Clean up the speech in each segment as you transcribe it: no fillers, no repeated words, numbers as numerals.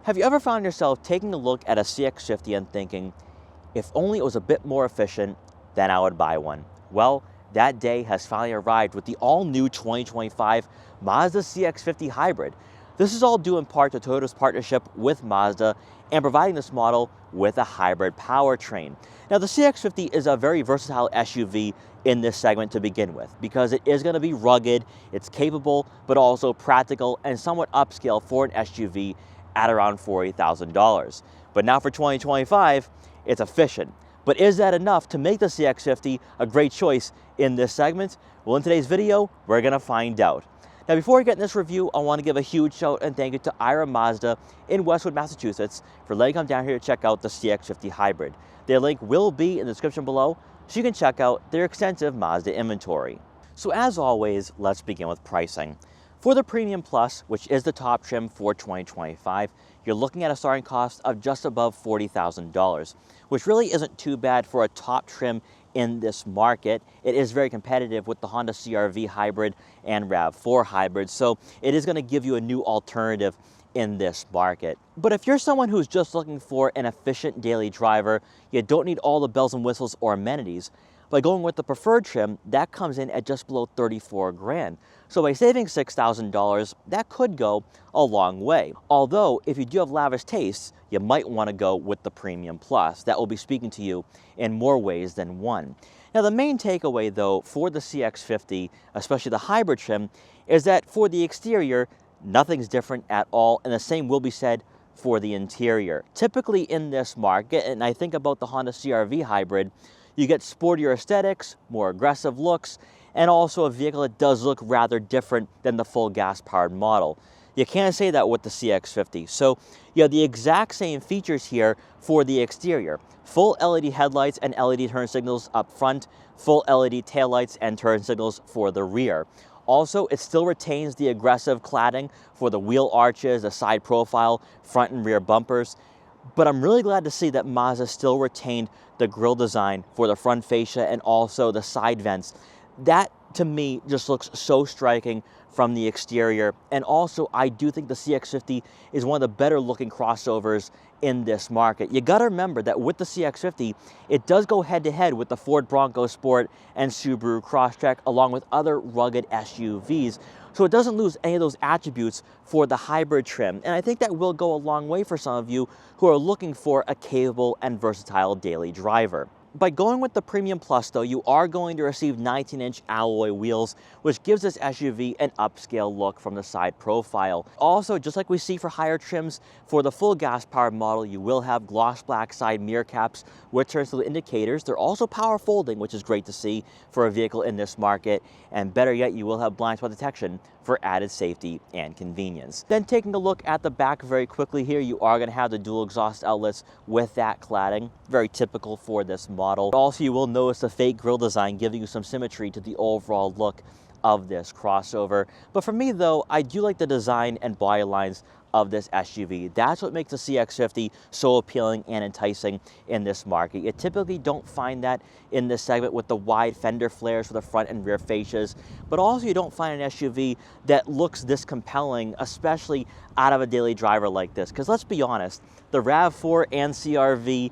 Have you ever found yourself taking a look at a CX-50 and thinking, if only it was a bit more efficient, then I would buy one? Well, that day has finally arrived with the all-new 2025 Mazda CX-50 Hybrid. This is all due in part to Toyota's partnership with Mazda and providing this model with a hybrid powertrain. Now, the CX-50 is a very versatile SUV in this segment to begin with because it is going to be rugged, it's capable, but also practical and somewhat upscale for an SUV at around $40,000. But now for 2025, it's efficient. But is that enough to make the CX-50 a great choice in this segment? Well, in today's video, we're gonna find out. Now, before we get in this review, I want to give a huge shout and thank you to Ira Mazda in Westwood, Massachusetts for letting come down here to check out the CX-50 Hybrid. Their link will be in the description below, so you can check out their extensive Mazda inventory. So as always, let's begin with pricing. For the Premium Plus, which is the top trim for 2025, you're looking at a starting cost of just above $40,000, which really isn't too bad for a top trim in this market. It is very competitive with the Honda CR-V Hybrid and RAV4 Hybrid, so it is going to give you a new alternative in this market. But if you're someone who's just looking for an efficient daily driver, you don't need all the bells and whistles or amenities, by going with the preferred trim, that comes in at just below $34 grand. So by saving $6,000, that could go a long way. Although, if you do have lavish tastes, you might want to go with the Premium Plus. That will be speaking to you in more ways than one. Now, the main takeaway, though, for the CX-50, especially the hybrid trim, is that for the exterior, nothing's different at all, and the same will be said for the interior. Typically in this market, and I think about the Honda CR-V Hybrid, you get sportier aesthetics, more aggressive looks, and also a vehicle that does look rather different than the full gas-powered model. You can't say that with the CX-50. So you have the exact same features here for the exterior. Full LED headlights and LED turn signals up front, full LED taillights and turn signals for the rear. Also, it still retains the aggressive cladding for the wheel arches, the side profile, front and rear bumpers. But I'm really glad to see that Mazda still retained the grille design for the front fascia and also the side vents. That, to me, just looks so striking from the exterior. And also, I do think the CX-50 is one of the better looking crossovers in this market. You gotta remember that with the CX-50, it does go head to head with the Ford Bronco Sport and Subaru Crosstrek, along with other rugged SUVs. So it doesn't lose any of those attributes for the hybrid trim. And I think that will go a long way for some of you who are looking for a capable and versatile daily driver. By going with the Premium Plus, though, you are going to receive 19-inch alloy wheels, which gives this SUV an upscale look from the side profile. Also, just like we see for higher trims, for the full gas-powered model, you will have gloss black side mirror caps with turn signal indicators. They're also power folding, which is great to see for a vehicle in this market. And better yet, you will have blind spot detection for added safety and convenience. Then taking a look at the back very quickly here, you are going to have the dual exhaust outlets with that cladding, very typical for this model. Also, you will notice the fake grille design giving you some symmetry to the overall look of this crossover. But for me, though, I do like the design and body lines of this SUV. That's what makes the CX-50 so appealing and enticing in this market. You typically don't find that in this segment with the wide fender flares for the front and rear fascias, but also you don't find an SUV that looks this compelling, especially out of a daily driver like this. Because let's be honest, the RAV4 and CR-V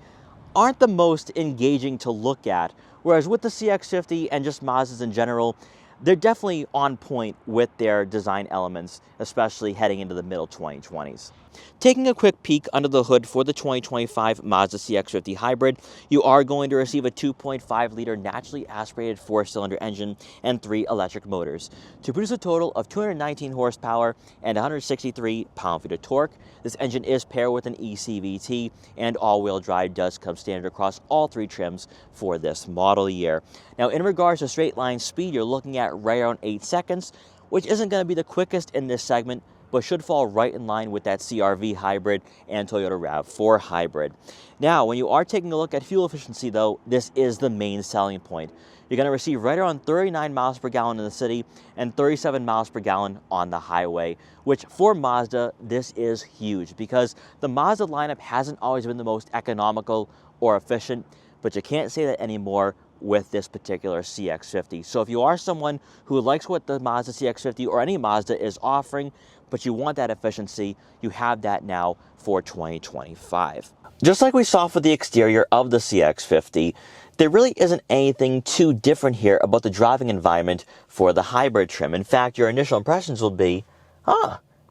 aren't the most engaging to look at, whereas with the CX-50 and just Mazdas in general, they're definitely on point with their design elements, especially heading into the middle 2020s. Taking a quick peek under the hood for the 2025 Mazda CX-50 Hybrid, you are going to receive a 2.5-liter naturally aspirated 4-cylinder engine and 3 electric motors to produce a total of 219 horsepower and 163 pound-feet of torque. This engine is paired with an ECVT, and all-wheel drive does come standard across all 3 trims for this model year. Now, in regards to straight line speed, you're looking at right around 8 seconds, which isn't going to be the quickest in this segment, but should fall right in line with that CR-V Hybrid and Toyota RAV4 Hybrid. Now, when you are taking a look at fuel efficiency, though, this is the main selling point. You're going to receive right around 39 miles per gallon in the city and 37 miles per gallon on the highway, which for Mazda, this is huge because the Mazda lineup hasn't always been the most economical or efficient, but you can't say that anymore with this particular CX-50. So if you are someone who likes what the Mazda CX-50 or any Mazda is offering, but you want that efficiency, you have that now for 2025. Just like we saw for the exterior of the CX-50, there really isn't anything too different here about the driving environment for the hybrid trim. In fact, your initial impressions will be,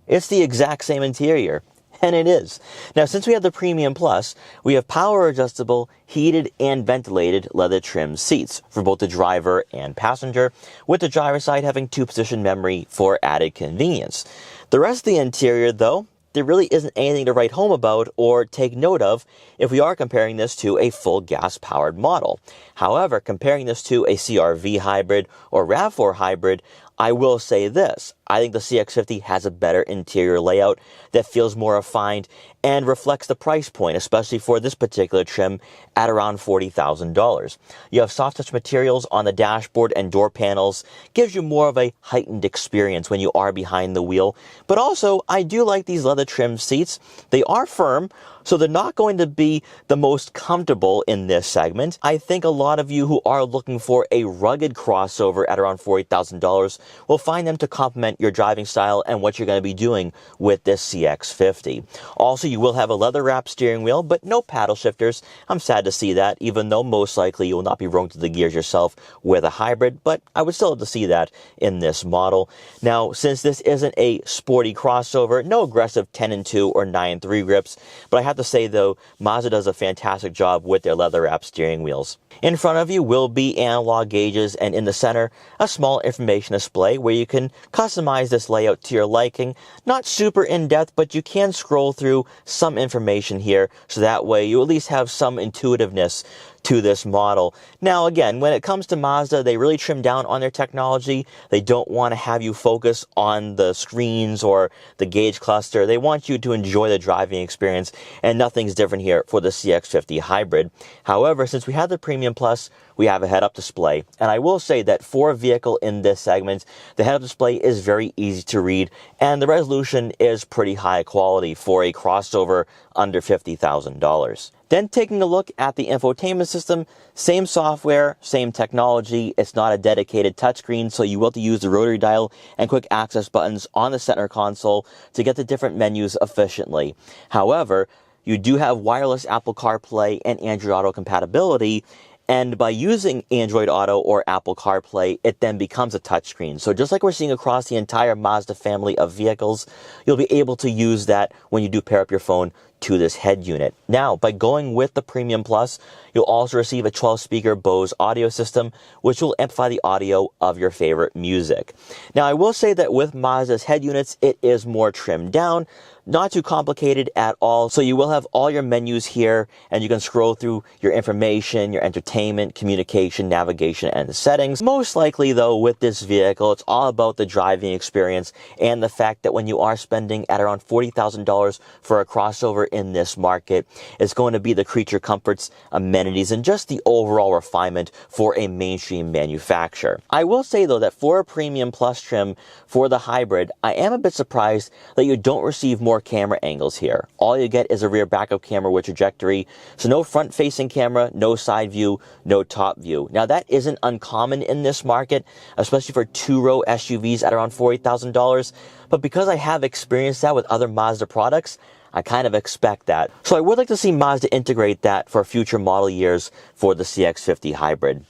it's the exact same interior. And it is. Now, since we have the Premium Plus, we have power adjustable, heated and ventilated leather trim seats for both the driver and passenger, with the driver's side having 2-position memory for added convenience. The rest of the interior, though, there really isn't anything to write home about or take note of if we are comparing this to a full gas-powered model. However, comparing this to a CR-V hybrid or RAV4 hybrid, I will say this. I think the CX-50 has a better interior layout that feels more refined and reflects the price point, especially for this particular trim at around $40,000. You have soft touch materials on the dashboard and door panels, gives you more of a heightened experience when you are behind the wheel. But also, I do like these leather trim seats. They are firm, so they're not going to be the most comfortable in this segment. I think a lot of you who are looking for a rugged crossover at around $40,000 will find them to complement your driving style and what you're going to be doing with this CX-50. Also, you will have a leather wrapped steering wheel, but no paddle shifters. I'm sad to see that, even though most likely you will not be rolling through the gears yourself with a hybrid, but I would still have to see that in this model. Now, since this isn't a sporty crossover, no aggressive 10-2 or 9-3 grips, but I have to say though, Mazda does a fantastic job with their leather wrapped steering wheels. In front of you will be analog gauges, and in the center, a small information display where you can customize this layout to your liking. Not super in-depth, but you can scroll through some information here, so that way you at least have some intuitiveness to this model. Now again, when it comes to Mazda, they really trim down on their technology. They don't want to have you focus on the screens or the gauge cluster. They want you to enjoy the driving experience, and nothing's different here for the CX-50 Hybrid. However, since we have the Premium Plus, we have a head-up display, and I will say that for a vehicle in this segment, the head-up display is very easy to read, and the resolution is pretty high quality for a crossover under $50,000. Then taking a look at the infotainment system, same software, same technology. It's not a dedicated touchscreen, so you will have to use the rotary dial and quick access buttons on the center console to get the different menus efficiently. However, you do have wireless Apple CarPlay and Android Auto compatibility, and by using Android Auto or Apple CarPlay, it then becomes a touchscreen. So just like we're seeing across the entire Mazda family of vehicles, you'll be able to use that when you do pair up your phone to this head unit. Now, by going with the Premium Plus, you'll also receive a 12-speaker Bose audio system, which will amplify the audio of your favorite music. Now, I will say that with Mazda's head units, it is more trimmed down, not too complicated at all. So you will have all your menus here, and you can scroll through your information, your entertainment, communication, navigation, and the settings. Most likely, though, with this vehicle, it's all about the driving experience and the fact that when you are spending at around $40,000 for a crossover in this market, it's going to be the creature comforts, amenities, and just the overall refinement for a mainstream manufacturer. I will say, though, that for a Premium Plus trim for the hybrid, I am a bit surprised that you don't receive more camera angles here. All you get is a rear backup camera with trajectory, so no front-facing camera, no side view, no top view. Now, that isn't uncommon in this market, especially for two-row SUVs at around $40,000, but because I have experienced that with other Mazda products, I kind of expect that. So I would like to see Mazda integrate that for future model years for the CX-50 Hybrid.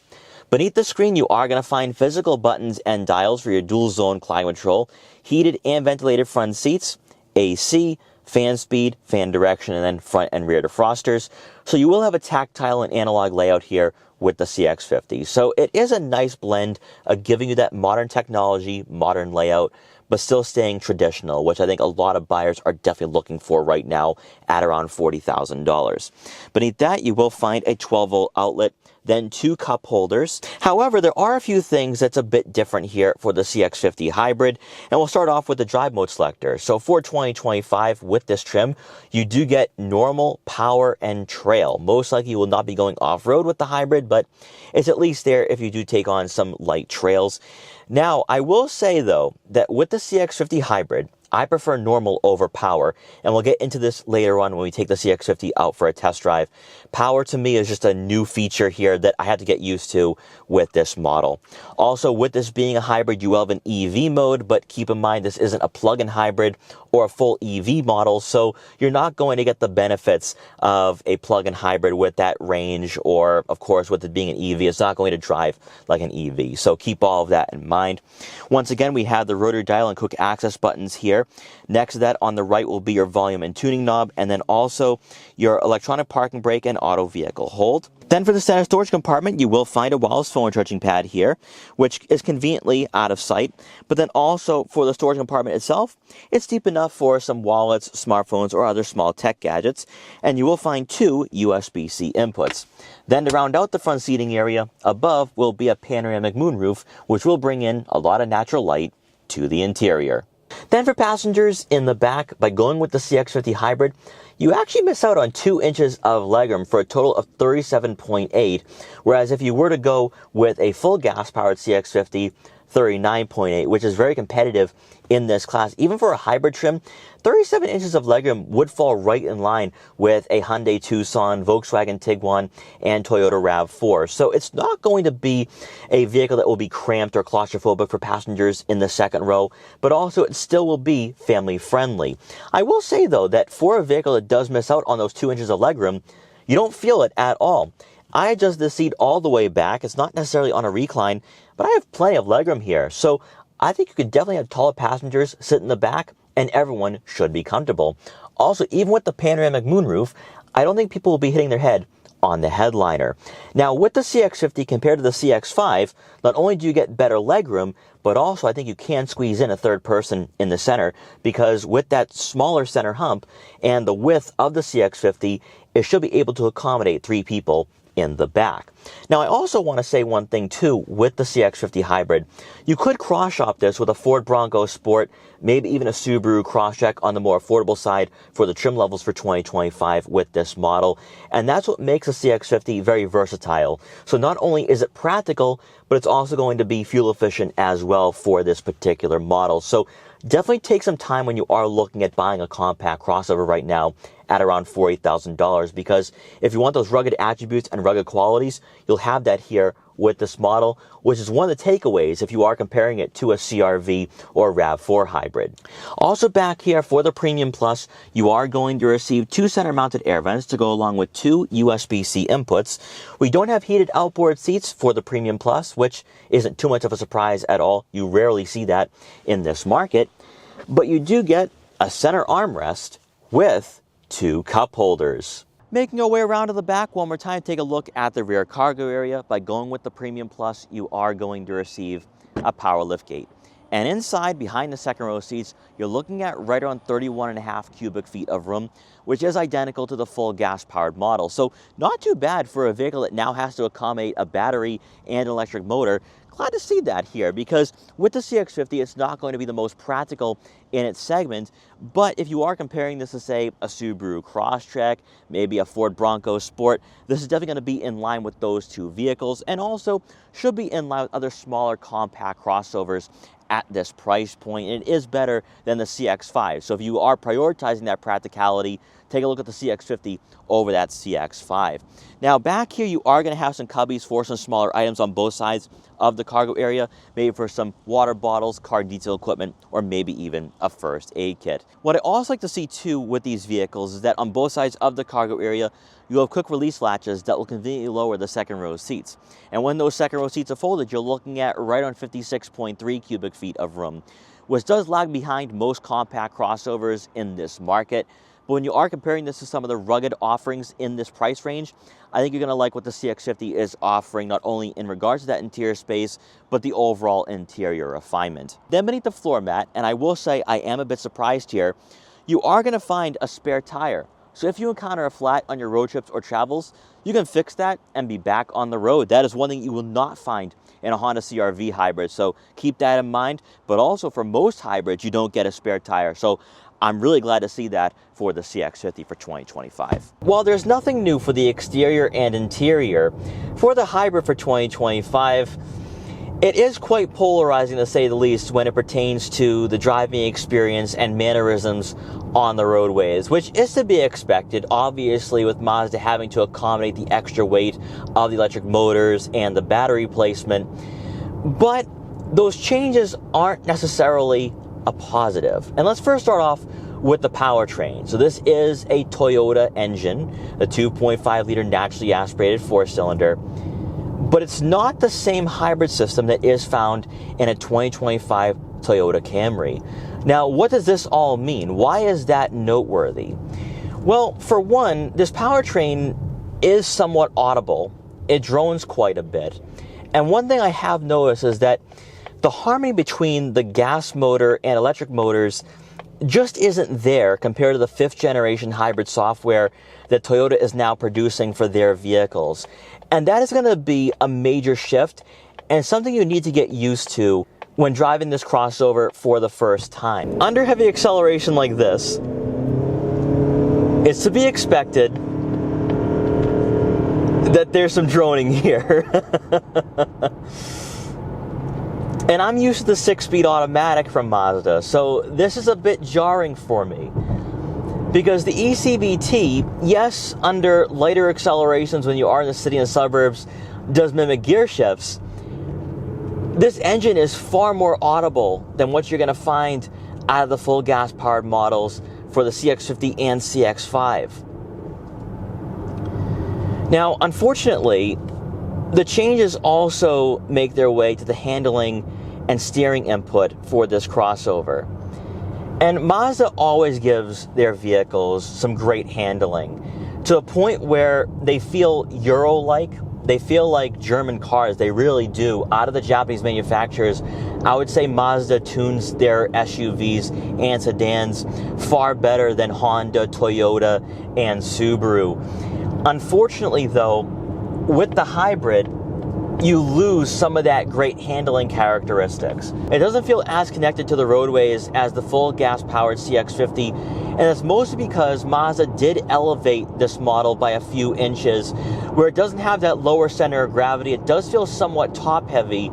Beneath the screen, you are going to find physical buttons and dials for your dual-zone climate control, heated and ventilated front seats, AC, fan speed, fan direction, and then front and rear defrosters. So you will have a tactile and analog layout here with the CX-50. So it is a nice blend of giving you that modern technology, modern layout, but still staying traditional, which I think a lot of buyers are definitely looking for right now at around $40,000. Beneath that, you will find a 12-volt outlet, then 2 cup holders. However, there are a few things that's a bit different here for the CX-50 Hybrid, and we'll start off with the drive mode selector. So for 2025, with this trim, you do get normal, power, and trail. Most likely you will not be going off-road with the Hybrid, but it's at least there if you do take on some light trails. Now, I will say, though, that with the CX-50 Hybrid, I prefer normal over power, and we'll get into this later on when we take the CX-50 out for a test drive. Power to me is just a new feature here that I had to get used to with this model. Also, with this being a hybrid, you will have an EV mode, but keep in mind this isn't a plug-in hybrid or a full EV model, so you're not going to get the benefits of a plug-in hybrid with that range, or of course with it being an EV, it's not going to drive like an EV. So keep all of that in mind. Once again, we have the rotary dial and quick access buttons here. Next to that on the right will be your volume and tuning knob, and then also your electronic parking brake and auto vehicle hold. Then for the center storage compartment, you will find a wireless phone charging pad here, which is conveniently out of sight. But then also for the storage compartment itself, it's deep enough for some wallets, smartphones, or other small tech gadgets. And you will find 2 USB-C inputs. Then to round out the front seating area, above will be a panoramic moonroof, which will bring in a lot of natural light to the interior. Then for passengers in the back, by going with the CX-50 Hybrid, you actually miss out on 2 inches of legroom for a total of 37.8, whereas if you were to go with a full gas-powered CX-50, 39.8, which is very competitive in this class. Even for a hybrid trim, 37 inches of legroom would fall right in line with a Hyundai Tucson, Volkswagen Tiguan, and Toyota RAV4. So it's not going to be a vehicle that will be cramped or claustrophobic for passengers in the second row, but also it still will be family friendly. I will say though that for a vehicle that does miss out on those 2 inches of legroom, you don't feel it at all. I adjust the seat all the way back. It's not necessarily on a recline, but I have plenty of legroom here. So I think you could definitely have taller passengers sit in the back, and everyone should be comfortable. Also, even with the panoramic moonroof, I don't think people will be hitting their head on the headliner. Now, with the CX-50 compared to the CX-5, not only do you get better legroom, but also I think you can squeeze in a third person in the center, because with that smaller center hump and the width of the CX-50, it should be able to accommodate 3 people in the back. Now, I also want to say one thing too with the CX-50 Hybrid. You could cross-shop this with a Ford Bronco Sport, maybe even a Subaru Crosstrek on the more affordable side for the trim levels for 2025 with this model. And that's what makes the CX-50 very versatile. So not only is it practical, but it's also going to be fuel efficient as well for this particular model. So definitely take some time when you are looking at buying a compact crossover right now at around $48,000, because if you want those rugged attributes and rugged qualities, you'll have that here with this model, which is one of the takeaways if you are comparing it to a CR-V or RAV4 hybrid. Also back here for the Premium Plus, you are going to receive 2 center-mounted air vents to go along with 2 USB-C inputs. We don't have heated outboard seats for the Premium Plus, which isn't too much of a surprise at all. You rarely see that in this market, but you do get a center armrest with 2 cup holders. Making our way around to the back one more time, take a look at the rear cargo area. By going with the Premium Plus, you are going to receive a power liftgate. And inside, behind the second row seats, you're looking at right around 31.5 cubic feet of room, which is identical to the full gas-powered model. So not too bad for a vehicle that now has to accommodate a battery and electric motor. Glad to see that here, because with the CX-50, it's not going to be the most practical in its segment, but if you are comparing this to, say, a Subaru Crosstrek, maybe a Ford Bronco Sport, this is definitely going to be in line with those 2 vehicles, and also should be in line with other smaller compact crossovers at this price point. It is better than the CX-5, so if you are prioritizing that practicality, take a look at the CX-50 over that CX-5. Now back here, you are going to have some cubbies for some smaller items on both sides of the cargo area, maybe for some water bottles, car detail equipment, or maybe even a first aid kit. What I also like to see too with these vehicles is that on both sides of the cargo area, you have quick release latches that will conveniently lower the second row seats. And when those second row seats are folded, you're looking at right on 56.3 cubic feet of room, which does lag behind most compact crossovers in this market. But when you are comparing this to some of the rugged offerings in this price range, I think you're going to like what the CX-50 is offering, not only in regards to that interior space, but the overall interior refinement. Then beneath the floor mat, and I will say I am a bit surprised here, you are going to find a spare tire. So if you encounter a flat on your road trips or travels, you can fix that and be back on the road. That is one thing you will not find in a Honda CR-V hybrid, so keep that in mind. But also for most hybrids, you don't get a spare tire. So I'm really glad to see that for the CX-50 for 2025. While there's nothing new for the exterior and interior, for the hybrid for 2025, It is quite polarizing, to say the least, when it pertains to the driving experience and mannerisms on the roadways, which is to be expected, obviously, with Mazda having to accommodate the extra weight of the electric motors and the battery placement. But those changes aren't necessarily a positive. And let's first start off with the powertrain. So this is a Toyota engine, a 2.5-liter naturally aspirated 4-cylinder. But it's not the same hybrid system that is found in a 2025 Toyota Camry. Now, what does this all mean? Why is that noteworthy? Well, for one, this powertrain is somewhat audible. It drones quite a bit. And one thing I have noticed is that the harmony between the gas motor and electric motors just isn't there compared to the 5th generation hybrid software that Toyota is now producing for their vehicles. And that is going to be a major shift and something you need to get used to when driving this crossover for the first time. Under heavy acceleration like this, it's to be expected that there's some droning here. And I'm used to the 6-speed automatic from Mazda, so this is a bit jarring for me. Because the ECVT, yes, under lighter accelerations when you are in the city and suburbs, does mimic gear shifts. This engine is far more audible than what you're going to find out of the full gas-powered models for the CX-50 and CX-5. Now, unfortunately, the changes also make their way to the handling and steering input for this crossover. And Mazda always gives their vehicles some great handling, to a point where they feel Euro-like. They feel like German cars. They really do. Out of the Japanese manufacturers, I would say Mazda tunes their SUVs and sedans far better than Honda, Toyota, and Subaru. Unfortunately, though, with the hybrid, you lose some of that great handling characteristics. It doesn't feel as connected to the roadways as the full gas-powered CX-50, and that's mostly because Mazda did elevate this model by a few inches, where it doesn't have that lower center of gravity. It does feel somewhat top-heavy,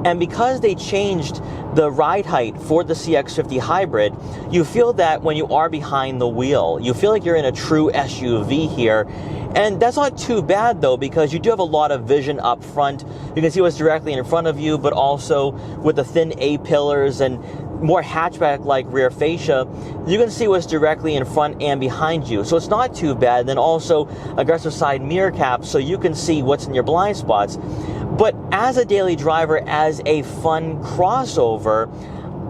and because they changed the ride height for the CX-50 Hybrid, you feel that when you are behind the wheel, you feel like you're in a true SUV here. And that's not too bad, though, because you do have a lot of vision up front. You can see what's directly in front of you, but also with the thin A-pillars and more hatchback-like rear fascia, you can see what's directly in front and behind you. So it's not too bad. And then also aggressive side mirror caps, so you can see what's in your blind spots. But as a daily driver, as a fun crossover,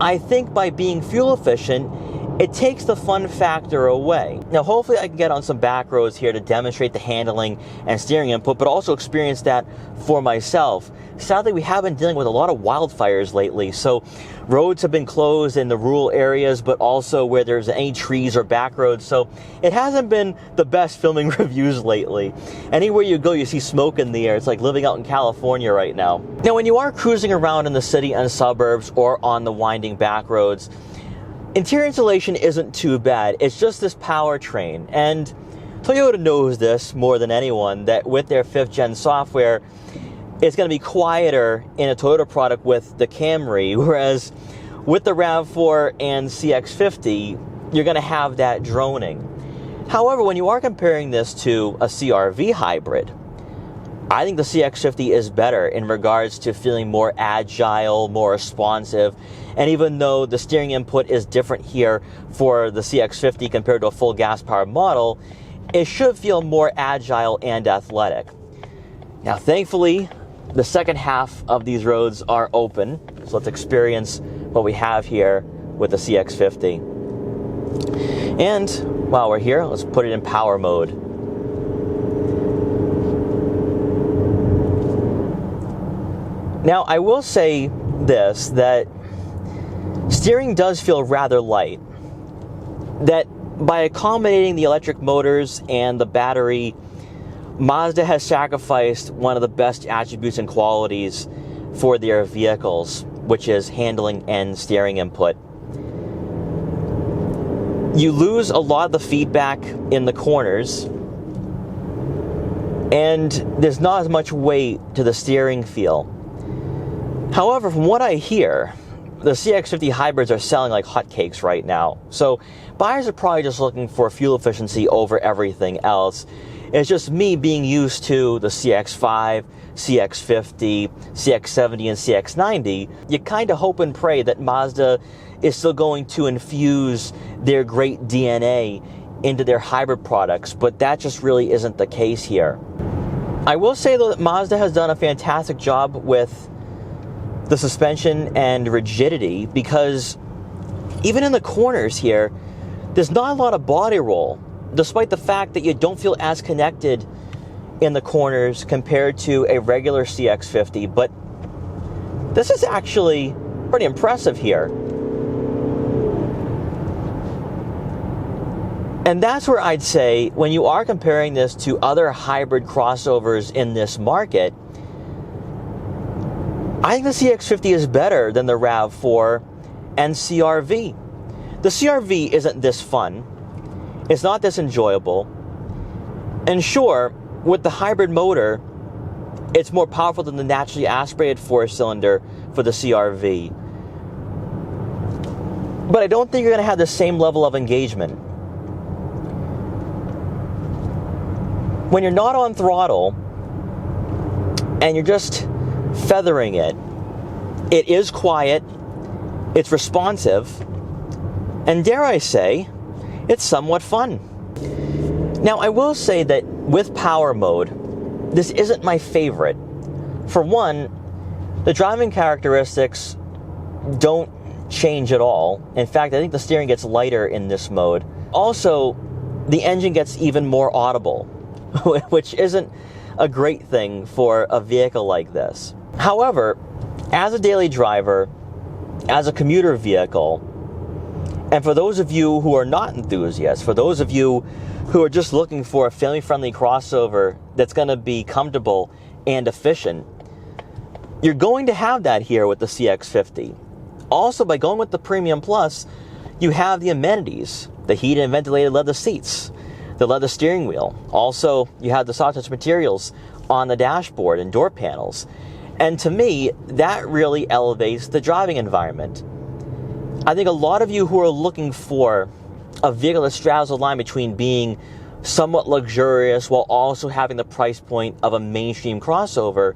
I think by being fuel efficient, it takes the fun factor away. Now, hopefully I can get on some back roads here to demonstrate the handling and steering input, but also experience that for myself. Sadly, we have been dealing with a lot of wildfires lately, so roads have been closed in the rural areas, but also where there's any trees or back roads, so it hasn't been the best filming reviews lately. Anywhere you go, you see smoke in the air. It's like living out in California right now. Now, when you are cruising around in the city and suburbs or on the winding back roads, interior insulation isn't too bad. It's just this powertrain, and Toyota knows this more than anyone, that with their 5th gen software, it's going to be quieter in a Toyota product with the Camry, whereas with the RAV4 and CX-50, you're going to have that droning. However, when you are comparing this to a CR-V hybrid, I think the CX-50 is better in regards to feeling more agile, more responsive, and even though the steering input is different here for the CX-50 compared to a full gas-powered model, it should feel more agile and athletic. Now, thankfully, the second half of these roads are open, so let's experience what we have here with the CX-50. And while we're here, let's put it in power mode. Now, I will say this, that steering does feel rather light. That by accommodating the electric motors and the battery, Mazda has sacrificed one of the best attributes and qualities for their vehicles, which is handling and steering input. You lose a lot of the feedback in the corners, and there's not as much weight to the steering feel. However, from what I hear, the CX-50 hybrids are selling like hotcakes right now. So buyers are probably just looking for fuel efficiency over everything else. It's just me being used to the CX-5, CX-50, CX-70, and CX-90. You kind of hope and pray that Mazda is still going to infuse their great DNA into their hybrid products, but that just really isn't the case here. I will say though that Mazda has done a fantastic job with the suspension and rigidity, because even in the corners here, there's not a lot of body roll, despite the fact that you don't feel as connected in the corners compared to a regular CX-50, but this is actually pretty impressive here. And that's where I'd say, when you are comparing this to other hybrid crossovers in this market, I think the CX-50 is better than the RAV4 and CR-V. The CR-V isn't this fun. It's not this enjoyable. And sure, with the hybrid motor, it's more powerful than the naturally aspirated four-cylinder for the CR-V. But I don't think you're going to have the same level of engagement. When you're not on throttle and you're just feathering it, it is quiet, it's responsive, and dare I say, it's somewhat fun. Now, I will say that with power mode, this isn't my favorite. For one, the driving characteristics don't change at all. In fact, I think the steering gets lighter in this mode. Also, the engine gets even more audible, which isn't a great thing for a vehicle like this. However, as a daily driver, as a commuter vehicle, and for those of you who are not enthusiasts, for those of you who are just looking for a family-friendly crossover that's going to be comfortable and efficient, you're going to have that here with the CX-50. Also, by going with the Premium Plus, you have the amenities, the heated and ventilated leather seats, the leather steering wheel. Also, you have the soft touch materials on the dashboard and door panels. And to me, that really elevates the driving environment. I think a lot of you who are looking for a vehicle that straddles the line between being somewhat luxurious while also having the price point of a mainstream crossover,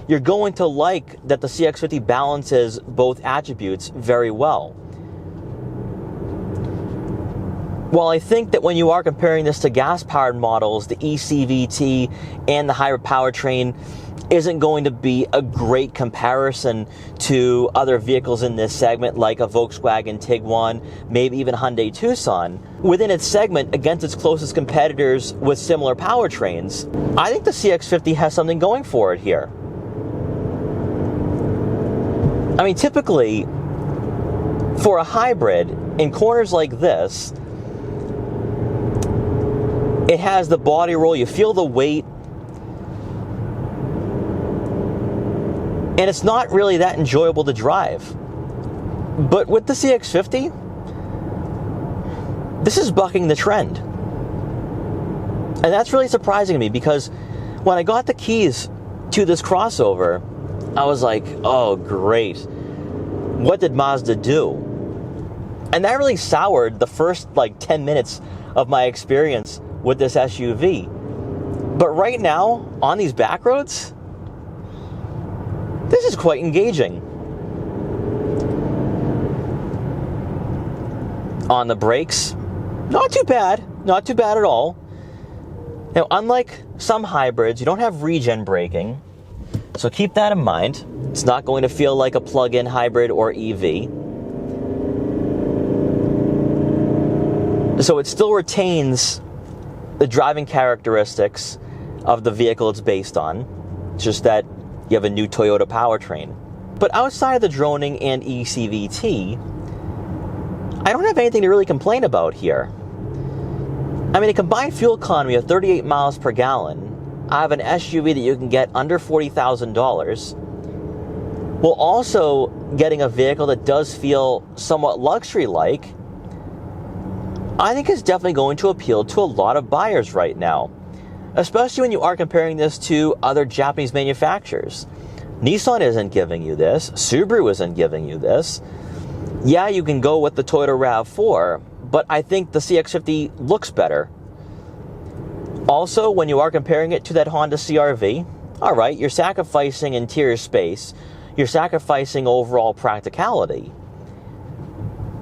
you're going to like that the CX-50 balances both attributes very well. While I think that when you are comparing this to gas-powered models, the eCVT and the hybrid powertrain isn't going to be a great comparison to other vehicles in this segment, like a Volkswagen Tiguan, maybe even Hyundai Tucson. Within its segment, against its closest competitors with similar powertrains, I think the CX-50 has something going for it here. I mean, typically, for a hybrid, in corners like this, it has the body roll, you feel the weight, and it's not really that enjoyable to drive. But with the CX-50, this is bucking the trend. And that's really surprising to me, because when I got the keys to this crossover, I was like, oh great, what did Mazda do? And that really soured the first 10 minutes of my experience with this SUV. But right now, on these back roads, this is quite engaging. On the brakes, not too bad at all. Now, unlike some hybrids, you don't have regen braking, so keep that in mind. It's not going to feel like a plug-in hybrid or EV. So it still retains the driving characteristics of the vehicle it's based on, just that you have a new Toyota powertrain. But outside of the droning and eCVT, I don't have anything to really complain about here. I mean, a combined fuel economy of 38 miles per gallon, I have an SUV that you can get under $40,000, while also getting a vehicle that does feel somewhat luxury-like, I think is definitely going to appeal to a lot of buyers right now, especially when you are comparing this to other Japanese manufacturers. Nissan isn't giving you this. Subaru isn't giving you this. Yeah, you can go with the Toyota RAV4, but I think the CX-50 looks better. Also, when you are comparing it to that Honda CR-V, all right, you're sacrificing interior space, you're sacrificing overall practicality,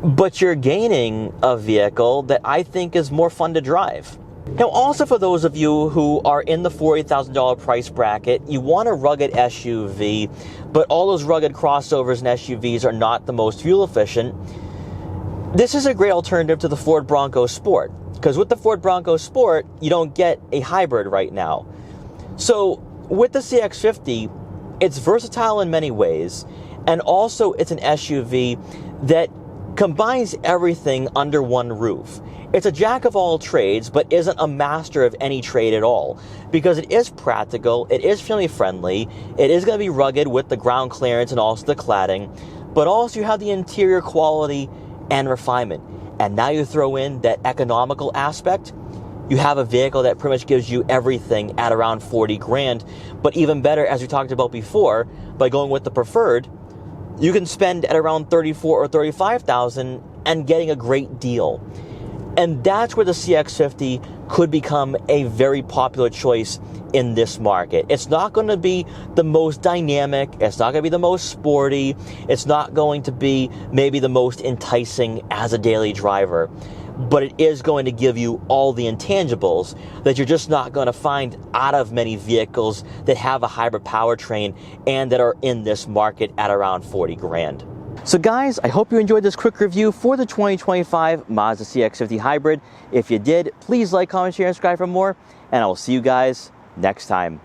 but you're gaining a vehicle that I think is more fun to drive. Now, also for those of you who are in the $40,000 price bracket, you want a rugged SUV, but all those rugged crossovers and SUVs are not the most fuel efficient, this is a great alternative to the Ford Bronco Sport. Because with the Ford Bronco Sport, you don't get a hybrid right now. So with the CX-50, it's versatile in many ways, and also it's an SUV that combines everything under one roof. It's a jack of all trades, but isn't a master of any trade at all, because it is practical, it is family friendly, it is going to be rugged with the ground clearance and also the cladding, but also you have the interior quality and refinement. And now you throw in that economical aspect, you have a vehicle that pretty much gives you everything at around 40 grand. But even better, as we talked about before, by going with the preferred, you can spend at around 34 or 35,000 and getting a great deal. And that's where the CX-50 could become a very popular choice in this market. It's not going to be the most dynamic, it's not going to be the most sporty, it's not going to be maybe the most enticing as a daily driver, but it is going to give you all the intangibles that you're just not going to find out of many vehicles that have a hybrid powertrain and that are in this market at around 40 grand. So guys, I hope you enjoyed this quick review for the 2025 Mazda CX-50 Hybrid. If you did, please like, comment, share, and subscribe for more, and I will see you guys next time.